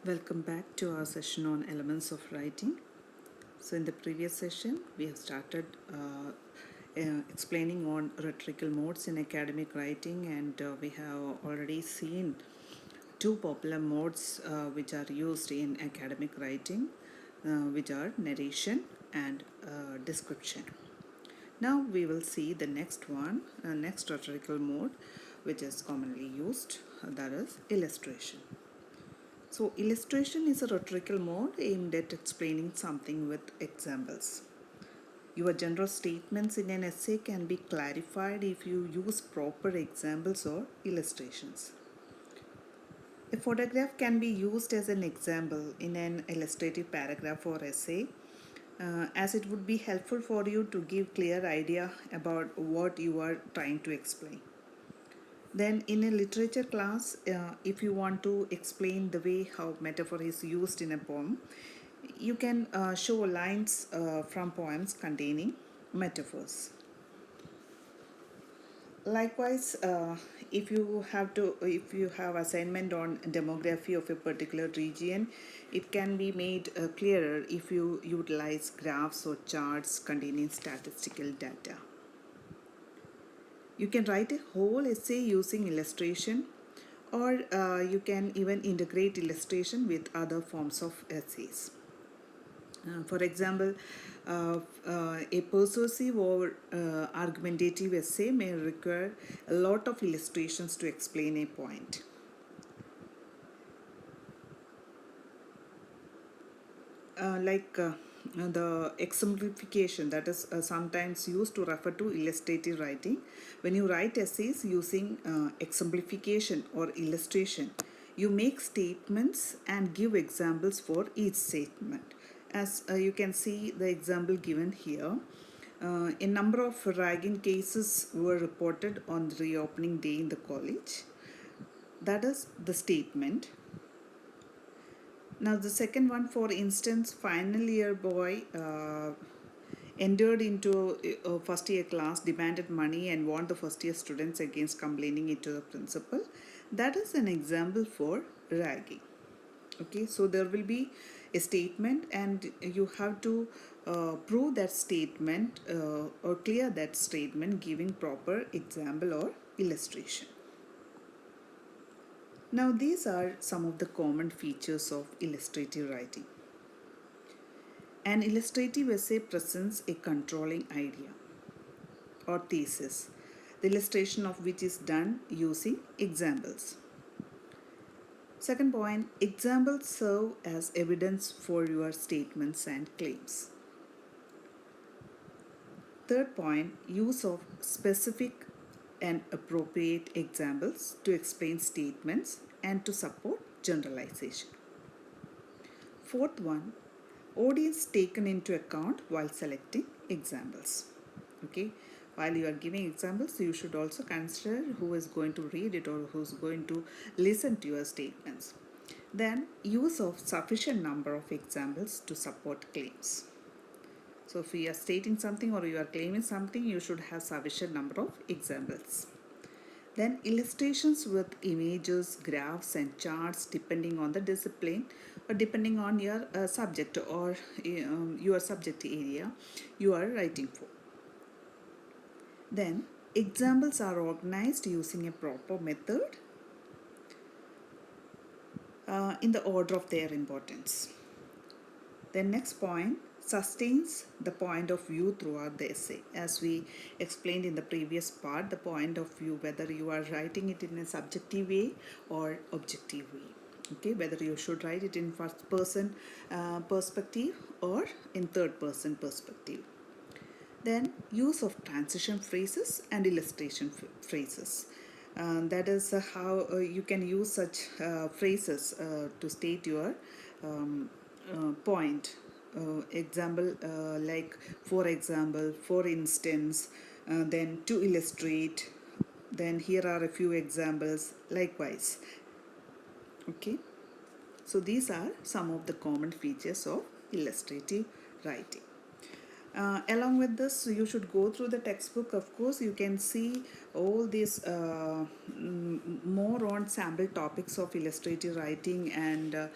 Welcome back to our session on elements of writing. So in the previous session, we have started explaining on rhetorical modes in academic writing, and we have already seen two popular modes which are used in academic writing, which are narration and description. Now we will see the next one, next rhetorical mode, which is commonly used, that is illustration. So illustration is a rhetorical mode aimed at explaining something with examples. Your general statements in an essay can be clarified if you use proper examples or illustrations. A photograph can be used as an example in an illustrative paragraph or essay, as it would be helpful for you to give clear idea about what you are trying to explain. Then in a literature class, if you want to explain the way how metaphor is used in a poem, you can show lines from poems containing metaphors. Likewise, if you have assignment on demography of a particular region, it can be made clearer if you utilize graphs or charts containing statistical data. You can write a whole essay using illustration, or you can even integrate illustration with other forms of essays. For example, a persuasive or argumentative essay may require a lot of illustrations to explain a point. The exemplification, that is sometimes used to refer to illustrative writing. When you write essays using exemplification or illustration, you make statements and give examples for each statement. As you can see the example given here, a number of ragging cases were reported on the reopening day in the college. That is the statement. Now the second one, for instance, final year boy entered into a first year class, demanded money and warned the first year students against complaining it to the principal. That is an example for ragging. Okay, so there will be a statement and you have to prove that statement or clear that statement giving proper example or illustration. Now these are some of the common features of illustrative writing. An illustrative essay presents a controlling idea or thesis, the illustration of which is done using examples. Second point, examples serve as evidence for your statements and claims. Third point, use of specific and appropriate examples to explain statements and to support generalization. Fourth one, audience taken into account while selecting examples. Okay, while you are giving examples, you should also consider who is going to read it or who is going to listen to your statements. Then, use of sufficient number of examples to support claims. So if you are stating something or you are claiming something, you should have sufficient number of examples. Then illustrations with images, graphs and charts depending on the discipline or depending on your subject or your subject area you are writing for. Then examples are organized using a proper method in the order of their importance. The next point, sustains the point of view throughout the essay. As we explained in the previous part, the point of view, whether you are writing it in a subjective way or objective way. Okay, whether you should write it in first person perspective or in third person perspective. Then use of transition phrases and illustration phrases. That is how you can use such phrases to state your point. Example like for example, for instance, then to illustrate, then here are a few examples likewise. Okay, so these are some of the common features of illustrative writing. Along with this, you should go through the textbook. Of course, you can see all these more on sample topics of illustrative writing, and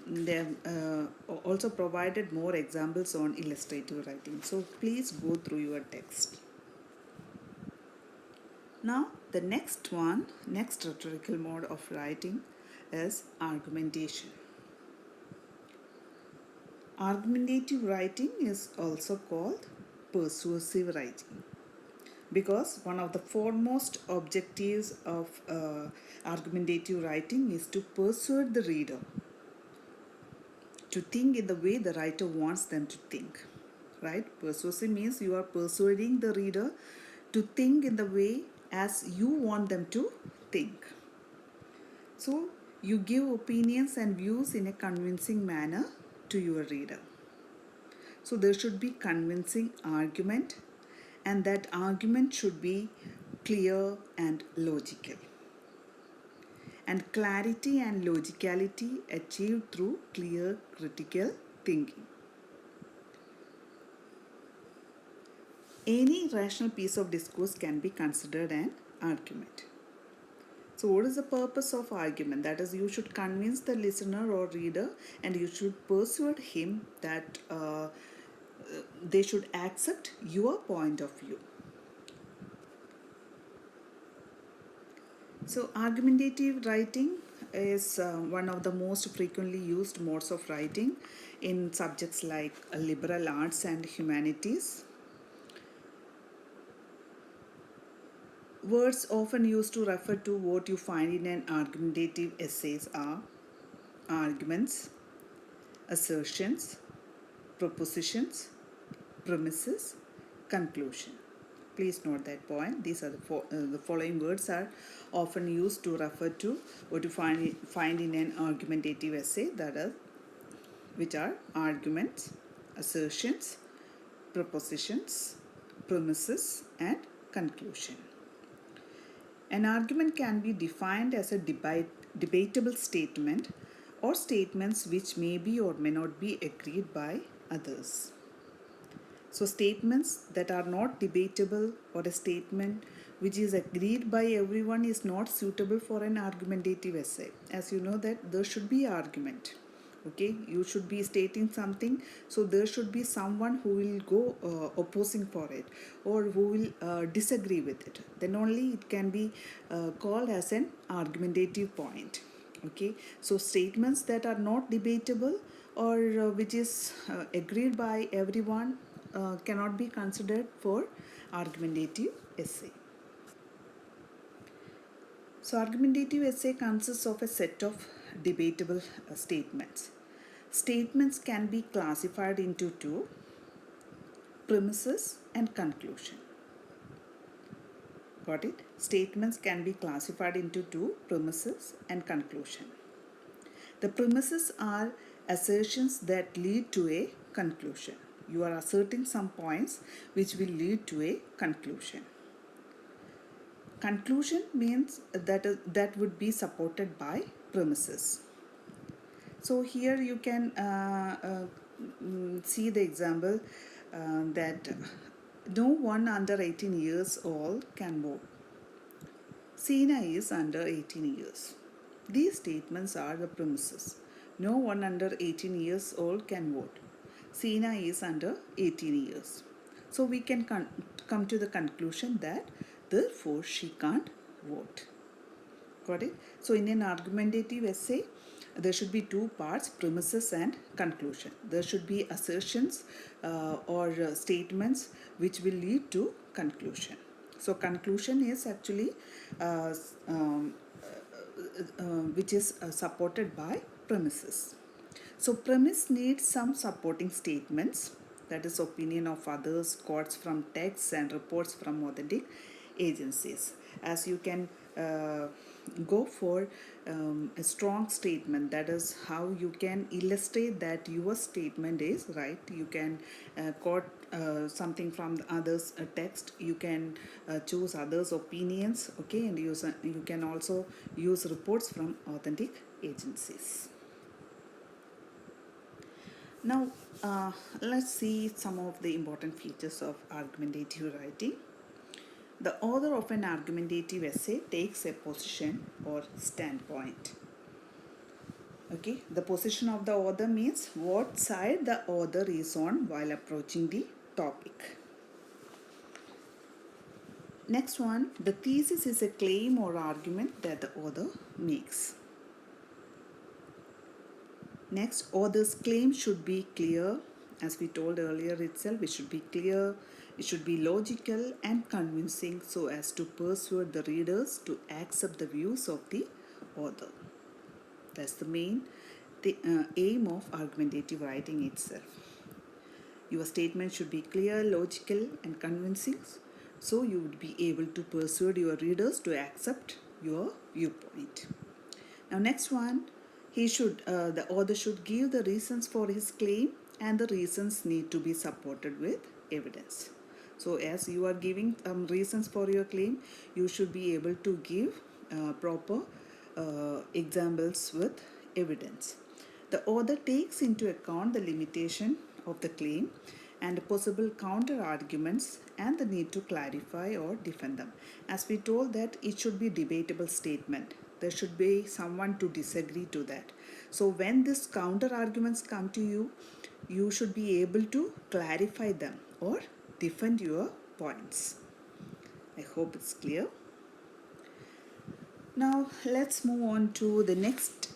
they have also provided more examples on illustrative writing. So please go through your text. Now, the next rhetorical mode of writing is argumentation. Argumentative writing is also called persuasive writing, because one of the foremost objectives of argumentative writing is to persuade the reader to think in the way the writer wants them to think. Right? Persuasive means you are persuading the reader to think in the way as you want them to think. So you give opinions and views in a convincing manner to your reader. So there should be convincing argument, and that argument should be clear and logical. And clarity and logicality achieved through clear critical thinking. Any rational piece of discourse can be considered an argument. So what is the purpose of argument? That is, you should convince the listener or reader, and you should persuade him that they should accept your point of view. So argumentative writing is one of the most frequently used modes of writing in subjects like liberal arts and humanities. Words often used to refer to what you find in an argumentative essays are arguments, assertions, propositions, premises, conclusion. Please note that point. These are the following words are often used to refer to what you find in an argumentative essay, that is, which are arguments, assertions, propositions, premises, and conclusion. An argument can be defined as a debatable statement or statements which may be or may not be agreed by others. So statements that are not debatable, or a statement which is agreed by everyone, is not suitable for an argumentative essay. As you know that there should be argument. Okay, you should be stating something, so there should be someone who will go opposing for it, or who will disagree with it. Then only it can be called as an argumentative point. Okay, so statements that are not debatable, or which is agreed by everyone, cannot be considered for argumentative essay. So argumentative essay consists of a set of debatable statements. Statements can be classified into two: premises and conclusion. Got it? Statements can be classified into two: premises and conclusion. The premises are assertions that lead to a conclusion. You are asserting some points which will lead to a conclusion. Conclusion means that would be supported by premises. So here you can see the example that no one under 18 years old can vote. Sina is under 18 years. These statements are the premises. No one under 18 years old can vote. Sina is under 18 years. So we can come to the conclusion that therefore she can't vote. Got it? So in an argumentative essay, there should be two parts: premises and conclusion. There should be assertions or statements which will lead to conclusion. So conclusion is actually which is supported by premises. So premise needs some supporting statements, that is opinion of others, quotes from texts, and reports from authentic agencies. As you can go for a strong statement, that is how you can illustrate that your statement is right. You can quote something from the others' text. You can choose others' opinions, okay, and you can also use reports from authentic agencies. Now, let's see some of the important features of argumentative writing. The author of an argumentative essay takes a position or standpoint. Okay, the position of the author means what side the author is on while approaching the topic. Next one, the thesis is a claim or argument that the author makes. Next, author's claim should be clear. As we told earlier itself, it should be clear, it should be logical and convincing so as to persuade the readers to accept the views of the author. That's the main aim of argumentative writing itself. Your statement should be clear, logical and convincing so you would be able to persuade your readers to accept your viewpoint. Now next one, the author should give the reasons for his claim and the reasons need to be supported with evidence. So as you are giving reasons for your claim, you should be able to give proper examples with evidence. The author takes into account the limitation of the claim and possible counter arguments and the need to clarify or defend them. As we told that it should be debatable statement. There should be someone to disagree to that. So when these counter arguments come to you, you should be able to clarify them or defend your points. I hope it's clear. Now let's move on to the next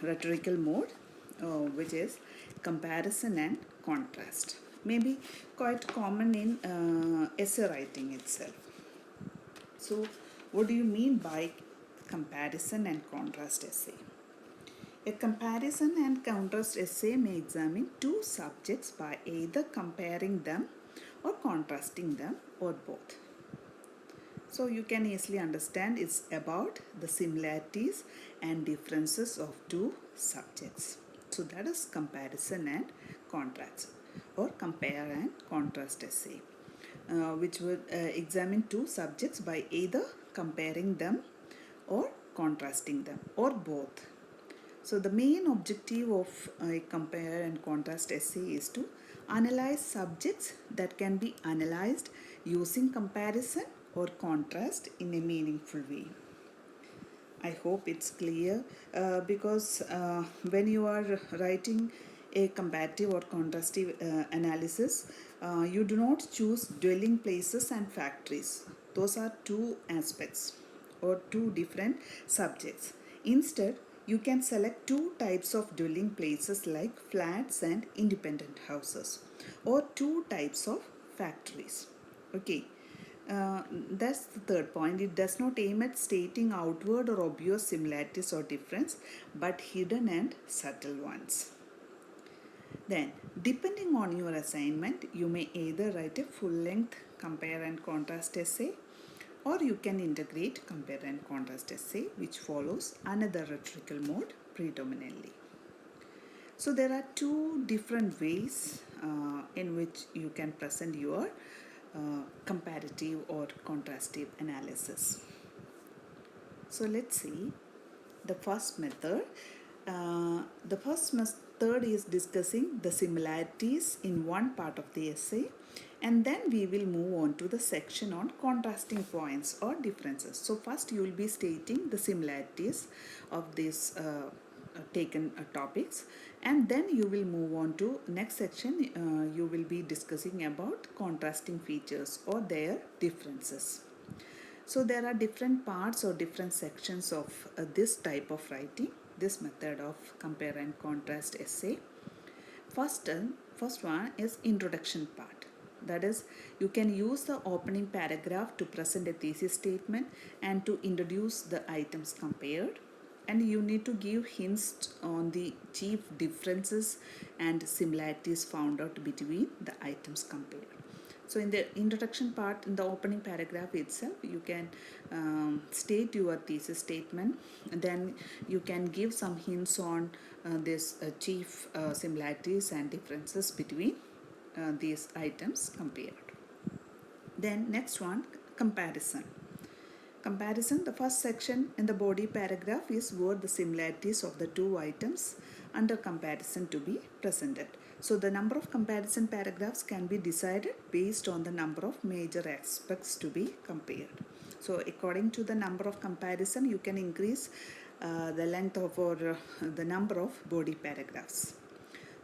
rhetorical mode, which is comparison and contrast. Maybe quite common in essay writing itself. So what do you mean by comparison and contrast essay? A comparison and contrast essay may examine two subjects by either comparing them or contrasting them or both. So you can easily understand it's about the similarities and differences of two subjects. So that is comparison and contrast or compare and contrast essay, which would examine two subjects by either comparing them or contrasting them or both. So the main objective of a compare and contrast essay is to analyze subjects that can be analyzed using comparison or contrast in a meaningful way. I hope it's clear because when you are writing a comparative or contrastive analysis, you do not choose dwelling places and factories. Those are two aspects or two different subjects. Instead, you can select two types of dwelling places like flats and independent houses or two types of factories. Okay. That's the third point. It does not aim at stating outward or obvious similarities or difference, but hidden and subtle ones. Then, depending on your assignment, you may either write a full-length compare and contrast essay, or you can integrate compare and contrast essay, which follows another rhetorical mode predominantly. So there are two different ways in which you can present your comparative or contrastive analysis. So let's see the first method. The first method is discussing the similarities in one part of the essay, and then we will move on to the section on contrasting points or differences. So first you will be stating the similarities of these taken topics, and then you will move on to next section. You will be discussing about contrasting features or their differences. So there are different parts or different sections of this type of writing, this method of compare and contrast essay. First one is introduction part. That is, you can use the opening paragraph to present a thesis statement and to introduce the items compared. And you need to give hints on the chief differences and similarities found out between the items compared. So in the introduction part, in the opening paragraph itself, you can state your thesis statement, and then you can give some hints on this chief similarities and differences between these items compared. Then next one, comparison. Comparison, the first section in the body paragraph is where the similarities of the two items under comparison to be presented. So the number of comparison paragraphs can be decided based on the number of major aspects to be compared. So according to the number of comparison, you can increase the length of or the number of body paragraphs.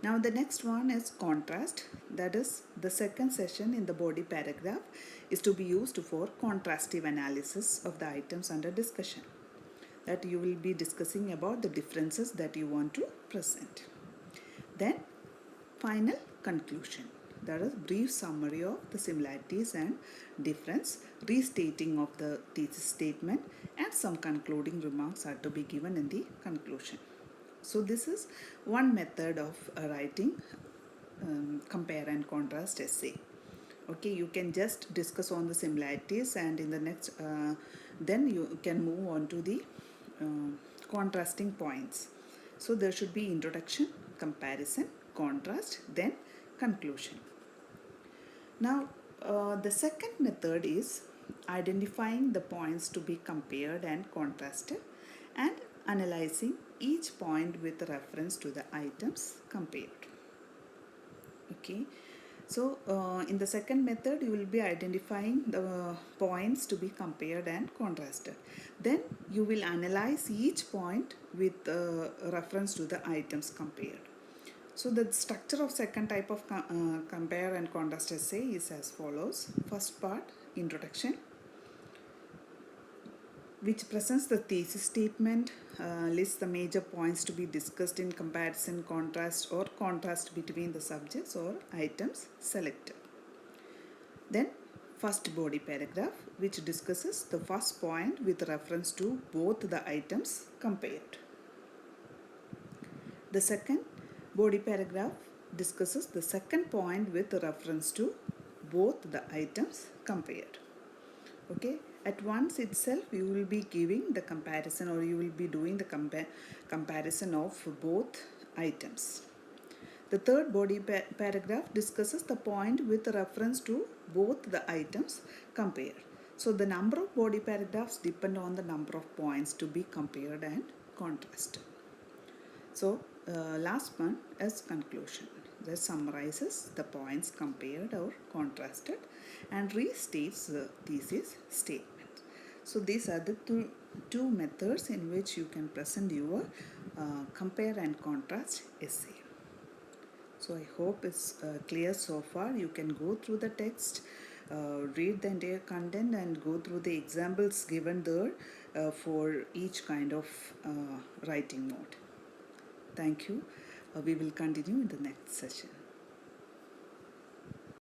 Now the next one is contrast. That is, the second session in the body paragraph is to be used for contrastive analysis of the items under discussion. That you will be discussing about the differences that you want to present. Then final conclusion. That is brief summary of the similarities and difference, restating of the thesis statement, and some concluding remarks are to be given in the conclusion. So this is one method of writing compare and contrast essay. Okay, you can just discuss on the similarities, and in the next then you can move on to the contrasting points. So there should be introduction, comparison, contrast, then conclusion. Now the second method is identifying the points to be compared and contrasted and analyzing each point with reference to the items compared. Okay, so in the second method you will be identifying the points to be compared and contrasted. Then you will analyze each point with reference to the items compared. So the structure of second type of compare and contrast essay is as follows. First part, introduction, which presents the thesis statement, lists the major points to be discussed in comparison, contrast, or contrast between the subjects or items selected. Then first body paragraph, which discusses the first point with reference to both the items compared. The second body paragraph discusses the second point with reference to both the items compared. Okay, at once itself you will be giving the comparison, or you will be doing the comparison of both items. The third body paragraph discusses the point with reference to both the items compared. So the number of body paragraphs depend on the number of points to be compared and contrasted. So last one is conclusion. That summarizes the points compared or contrasted and restates the thesis statement. So these are the two methods in which you can present your compare and contrast essay. So I hope it's clear so far. You can go through the text, read the entire content, and go through the examples given there for each kind of writing mode. Thank you. We will continue in the next session.